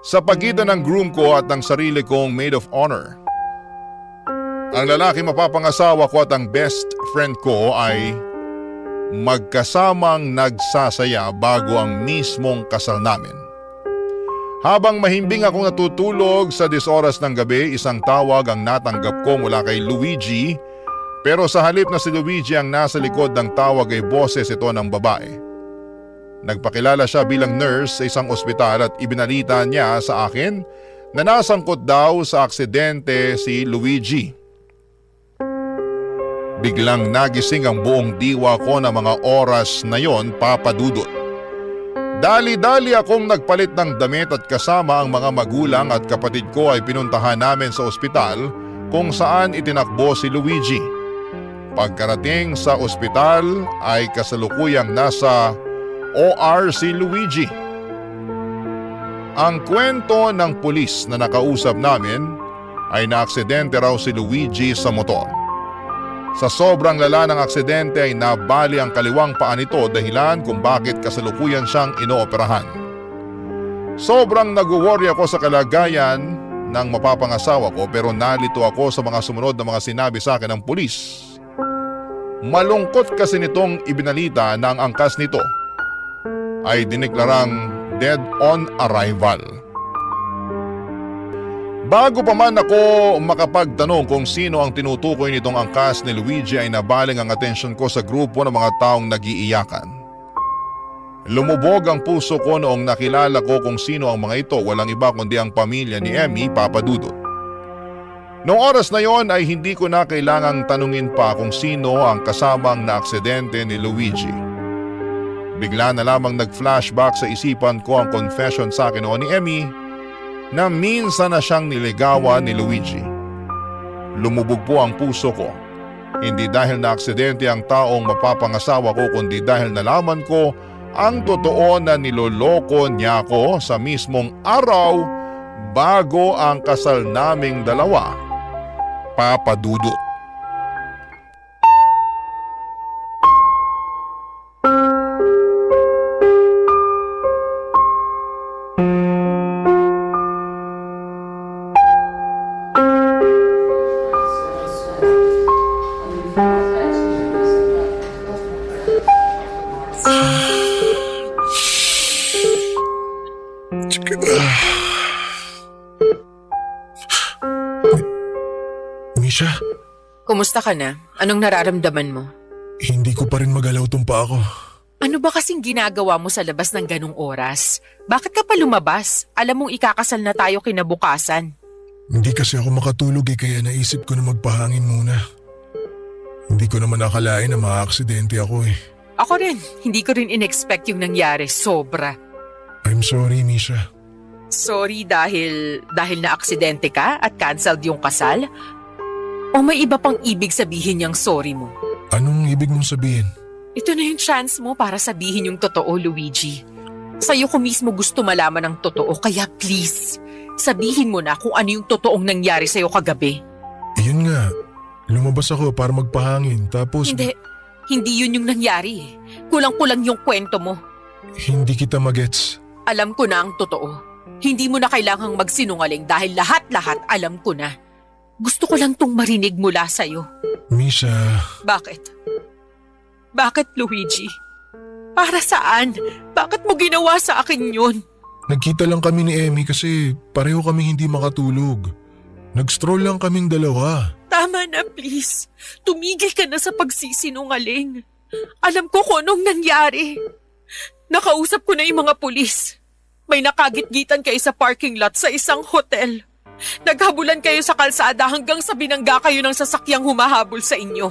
sa pagitan ng groom ko at ng sarili kong maid of honor. Ang lalaki mapapangasawa ko at ang best friend ko ay magkasamang nagsasaya bago ang mismong kasal namin. Habang mahimbing akong natutulog sa 10 oras ng gabi, isang tawag ang natanggap ko mula kay Luigi, pero sa halip na si Luigi ang nasa likod ng tawag ay boses ito ng babae. Nagpakilala siya bilang nurse sa isang ospital at ibinalita niya sa akin na nasangkot daw sa aksidente si Luigi. Biglang nagising ang buong diwa ko na mga oras na yon, Papa Dudut. Dali-dali akong nagpalit ng damit at kasama ang mga magulang at kapatid ko ay pinuntahan namin sa ospital kung saan itinakbo si Luigi. Pagkarating sa ospital ay kasalukuyang nasa OR si Luigi. Ang kwento ng pulis na nakausap namin ay naaksidente raw si Luigi sa motor. Sa sobrang lala ng aksidente ay nabali ang kaliwang paa nito dahilan kung bakit kasalukuyan siyang inooperahan. Sobrang nag-worry ako sa kalagayan ng mapapangasawa ko pero nalito ako sa mga sumunod na mga sinabi sa akin ng pulis. Malungkot kasi nitong ibinalita na ang angkas nito ay diniklarang dead on arrival. Bago pa man ako makapagtanong kung sino ang tinutukoy nitong angkas ni Luigi ay nabaling ang atensyon ko sa grupo ng mga taong nag-iiyakan. Lumubog ang puso ko noong nakilala ko kung sino ang mga ito, walang iba kundi ang pamilya ni Emmy, Papa Dudut. Noong oras na yon ay hindi ko na kailangang tanungin pa kung sino ang kasamang na aksidente ni Luigi. Bigla na lamang nag-flashback sa isipan ko ang confession sa akin noon ni Emmy na minsan na siyang niligawan ni Luigi. Lumubog po ang puso ko, hindi dahil na aksidente ang taong mapapangasawa ko kundi dahil nalaman ko ang totoo na niloloko niya ako sa mismong araw bago ang kasal naming dalawa, Papa Dudut. Misha? Kumusta ka na? Anong nararamdaman mo? Hindi ko pa rin magalaw tong pa ako. Ano ba kasing ginagawa mo sa labas ng ganong oras? Bakit ka pa lumabas? Alam mong ikakasal na tayo kinabukasan. Hindi kasi ako makatulog kaya naisip ko na magpahangin muna. Hindi ko naman akalain na maaaksidente ako Ako rin, hindi ko rin in-expect yung nangyari. Sobra. I'm sorry, Misha. Sorry dahil na-aksidente ka at cancelled yung kasal? O may iba pang ibig sabihin yung sorry mo? Anong ibig mong sabihin? Ito na yung chance mo para sabihin yung totoo, Luigi. Sa'yo ko mismo gusto malaman ang totoo, kaya please, sabihin mo na kung ano yung totoong nangyari sa'yo kagabi. Yun nga, lumabas ako para magpahangin tapos… Hindi yun yung nangyari Kulang-kulang yung kwento mo. Hindi kita magets. Alam ko na ang totoo. Hindi mo na kailangang magsinungaling dahil lahat-lahat alam ko na. Gusto ko lang tong marinig mula sa'yo. Misha… Bakit? Bakit, Luigi? Para saan? Bakit mo ginawa sa akin yun? Nagkita lang kami ni Emmy kasi pareho kami hindi makatulog. Nag-stroll lang kaming dalawa. Tama na, please. Tumigil ka na sa pagsisinungaling. Alam ko kung anong nangyari. Nakausap ko na yung mga pulis. May nakagitgitan kayo sa parking lot sa isang hotel. Naghabulan kayo sa kalsada hanggang sa binangga kayo ng sasakyang humahabol sa inyo.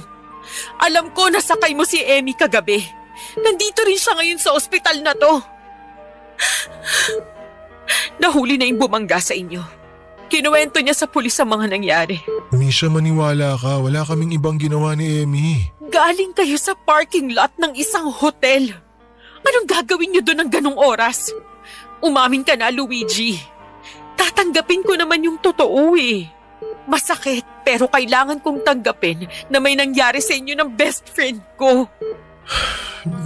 Alam ko nasakay mo si Emmy kagabi. Nandito rin siya ngayon sa ospital na to. Nahuli na yung bumangga sa inyo. Kinuwento niya sa pulis ang mga nangyari. Misha, maniwala ka. Wala kaming ibang ginawa ni Emmy. Galing kayo sa parking lot ng isang hotel. Anong gagawin niyo doon ng ganong oras? Umamin ka na, Luigi. Tatanggapin ko naman yung totoo Masakit, pero kailangan kong tanggapin na may nangyari sa inyo ng best friend ko.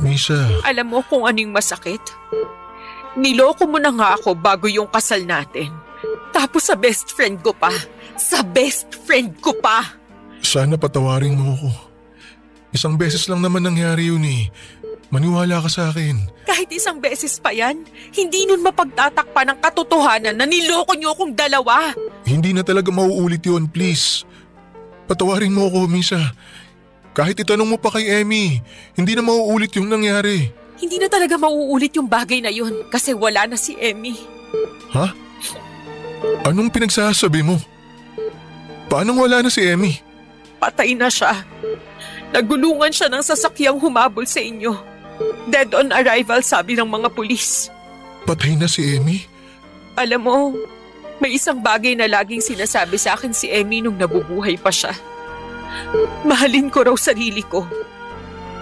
Misha… Alam mo kung ano yung masakit? Niloko mo na nga ako bago yung kasal natin. Tapos sa best friend ko pa. Sa best friend ko pa. Sana patawarin mo ako. Isang beses lang naman nangyari yun eh. Maniwala ka sa akin. Kahit isang beses pa yan, hindi nun mapagtatakpan ng katotohanan na niloko niyo akong dalawa. Hindi na talaga mauulit yun, please. Patawarin mo ako, Misha. Kahit itanong mo pa kay Emmy, hindi na mauulit yung nangyari. Hindi na talaga mauulit yung bagay na yun kasi wala na si Emmy. Ha? Anong pinagsasabi mo? Paano wala na si Emmy? Patay na siya. Nagulungan siya ng sasakyang humabol sa inyo. Dead on arrival, sabi ng mga pulis. Patay na si Emmy? Alam mo, may isang bagay na laging sinasabi sa akin si Emmy nung nabubuhay pa siya. Mahalin ko raw sarili ko.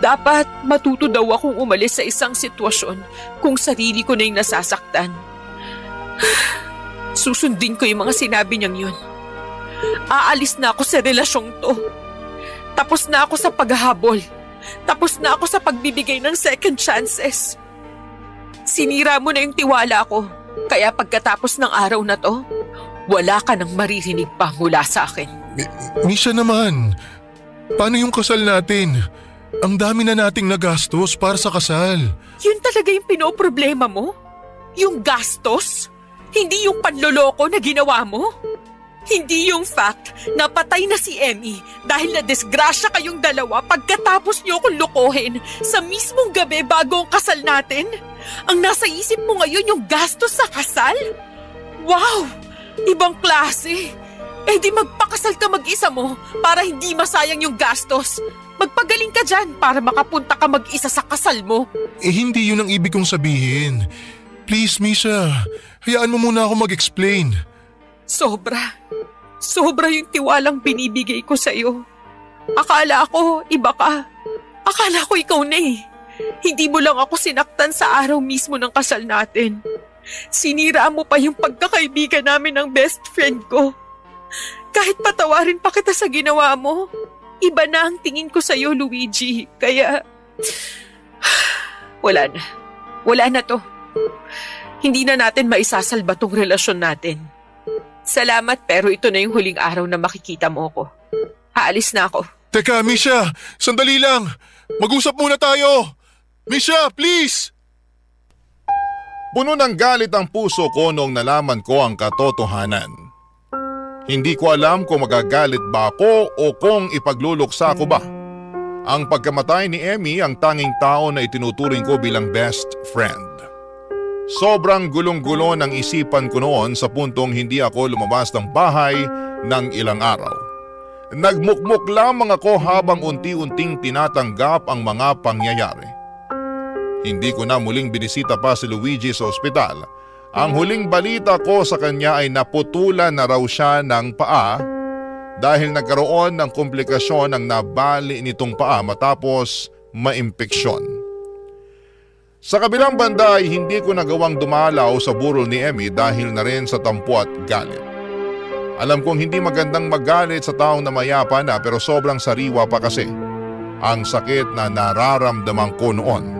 Dapat matuto daw akong umalis sa isang sitwasyon kung sarili ko na yung nasasaktan. Susundin ko yung mga sinabi niyang yun. Aalis na ako sa relasyong to. Tapos na ako sa paghahabol. Tapos na ako sa pagbibigay ng second chances. Sinira mo na yung tiwala ko. Kaya pagkatapos ng araw na to, wala ka nang maririnig pa mula sa akin. Misha naman, paano yung kasal natin? Ang dami na nating nagastos para sa kasal. Yun talaga yung pinoproblema mo? Yung gastos? Hindi yung panloloko na ginawa mo? Hindi yung fact na patay na si Emmy dahil na-disgrasya kayong dalawa pagkatapos niyo akong lokohin sa mismong gabi bago ang kasal natin? Ang nasa isip mo ngayon yung gastos sa kasal? Wow! Ibang klase! Eh di magpakasal ka mag-isa mo para hindi masayang yung gastos. Magpagaling ka dyan para makapunta ka mag-isa sa kasal mo. Eh hindi yun ang ibig kong sabihin. Please, Misha, hayaan mo muna ako mag-explain. Sobra yung tiwalang binibigay ko sa'yo. Akala ko iba ka. Akala ko ikaw na eh. Hindi mo lang ako sinaktan sa araw mismo ng kasal natin. Sinira mo pa yung pagkakaibigan namin ng best friend ko. Kahit patawarin pa kita sa ginawa mo, iba na ang tingin ko sa'yo, Luigi. Kaya, wala na to. Hindi na natin maisasalba tong relasyon natin. Salamat pero ito na yung huling araw na makikita mo ko. Aalis na ako. Teka, Misha, sandali lang. Mag-usap muna tayo. Misha, please! Puno ng galit ang puso ko nung nalaman ko ang katotohanan. Hindi ko alam kung magagalit ba ako o kung ipagluluksa ko ba. Ang pagkamatay ni Emmy ang tanging tao na itinuturing ko bilang best friend. Sobrang gulong-gulo ng isipan ko noon sa puntong hindi ako lumabas ng bahay ng ilang araw. Nagmukmuk lamang ako habang unti-unting tinatanggap ang mga pangyayari. Hindi ko na muling binisita pa si Luigi sa ospital. Ang huling balita ko sa kanya ay naputulan na raw siya ng paa dahil nagkaroon ng komplikasyon ang nabali nitong paa matapos maimpeksyon. Sa kabilang banda ay hindi ko nagawang dumalaw sa burol ni Emmy dahil na rin sa tampo at galit. Alam kong hindi magandang magalit sa taong na mayapa na pero sobrang sariwa pa kasi ang sakit na nararamdaman ko noon.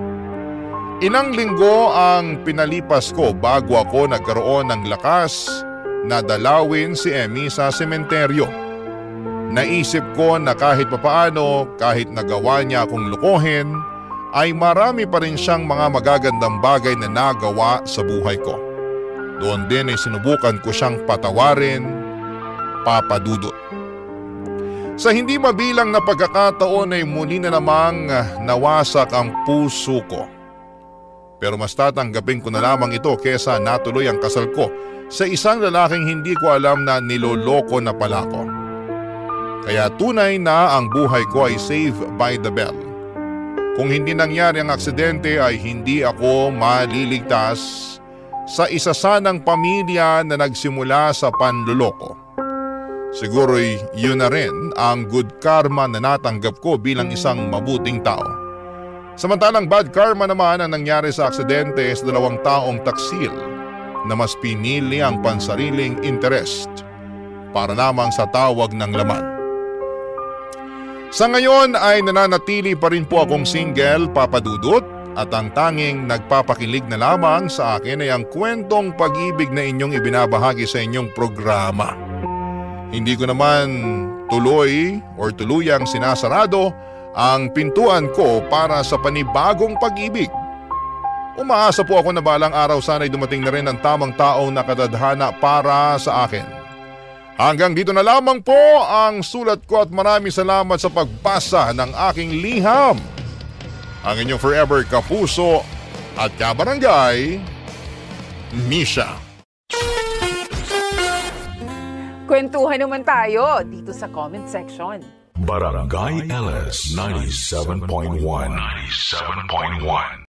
Ilang linggo ang pinalipas ko bago ako nagkaroon ng lakas na dalawin si Emmy sa sementeryo. Naisip ko na kahit papaano, kahit nagawa niya akong lukohin, ay marami pa rin siyang mga magagandang bagay na nagawa sa buhay ko. Doon din ay sinubukan ko siyang patawarin, papadudot. Sa hindi mabilang na pagkakataon ay muli na namang nawasak ang puso ko. Pero mas tatanggapin ko na lamang ito kesa natuloy ang kasal ko sa isang lalaking hindi ko alam na niloloko na pala ko. Kaya tunay na ang buhay ko ay saved by the bell. Kung hindi nangyari ang aksidente ay hindi ako maliligtas sa isa sanang pamilya na nagsimula sa panloloko. Siguro'y yun na rin ang good karma na natanggap ko bilang isang mabuting tao. Samantalang bad karma naman ang nangyari sa aksidente sa dalawang taong taksil na mas pinili ang pansariling interest para lamang sa tawag ng laman. Sa ngayon ay nananatili pa rin po akong single, papadudot, at ang tanging nagpapakilig na lamang sa akin ay ang kwentong pag-ibig na inyong ibinabahagi sa inyong programa. Hindi ko naman tuluyang sinasarado ang pintuan ko para sa panibagong pag-ibig. Umaasa po ako na balang araw sana'y dumating na rin ang tamang taong nakatadhana para sa akin. Hanggang dito na lamang po ang sulat ko at maraming salamat sa pagbasa ng aking liham. Ang inyong forever kapuso at kabarangay, Misha. Kwentuhan naman tayo dito sa comment section. Barangay LS 97.1.